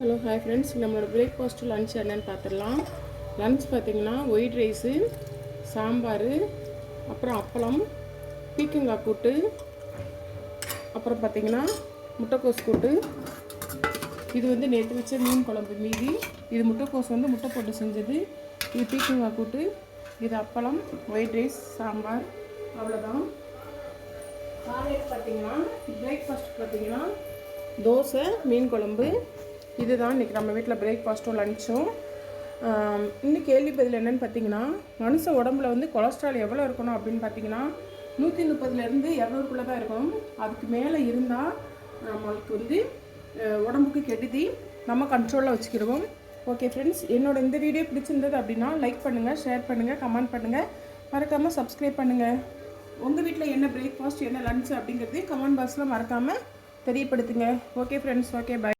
Hello hi friends, நம்மளோட breakfast lunch என்னென்னு பார்த்துடலாம். லன்ச் பார்த்திங்கன்னா ஒயிட் ரைஸு, சாம்பார், அப்புறம் அப்பளம், பீக்கங்காய் கூட்டு, அப்புறம் பார்த்திங்கன்னா முட்டைக்கோஸ் கூட்டு. இது வந்து நேற்று வச்ச மீன் குழம்பு மீதி. இது முட்டைக்கோஸ் வந்து முட்டை போட்டு செஞ்சது. இது பீக்கங்காய் கூட்டு, இது அப்பளம், ஒயிட் ரைஸ், சாம்பார். அவ்வளோதான். காலையில் பார்த்திங்கன்னா பிரேக்ஃபாஸ்ட் பார்த்திங்கன்னா தோசை, மீன் குழம்பு. இதுதான் இன்றைக்கி நம்ம வீட்டில் பிரேக்ஃபாஸ்ட்டும் லன்ச்சும். இன்னும் கேள்வி பதில் என்னென்னு பார்த்தீங்கன்னா, மனுஷ உடம்புல வந்து கொலஸ்ட்ரால் எவ்வளோ இருக்கணும் அப்படின்னு பார்த்தீங்கன்னா 130லேருந்து 200க்குள்ளே தான் இருக்கணும். அதுக்கு மேலே இருந்தால் நம்மளுக்கு வந்து உடம்புக்கு கெடுதி. நம்ம கண்ட்ரோலில் வச்சுக்கிடுவோம். ஓகே ஃப்ரெண்ட்ஸ், என்னோட இந்த வீடியோ பிடிச்சிருந்தது அப்படின்னா லைக் பண்ணுங்கள், ஷேர் பண்ணுங்கள், கமெண்ட் பண்ணுங்கள், மறக்காமல் சப்ஸ்கிரைப் பண்ணுங்கள். உங்கள் வீட்டில் என்ன பிரேக்ஃபாஸ்ட், என்ன லன்ச் அப்படிங்கிறதையும் கமெண்ட் பாக்ஸில் மறக்காமல் தெரியப்படுத்துங்க. Okay friends, okay, by.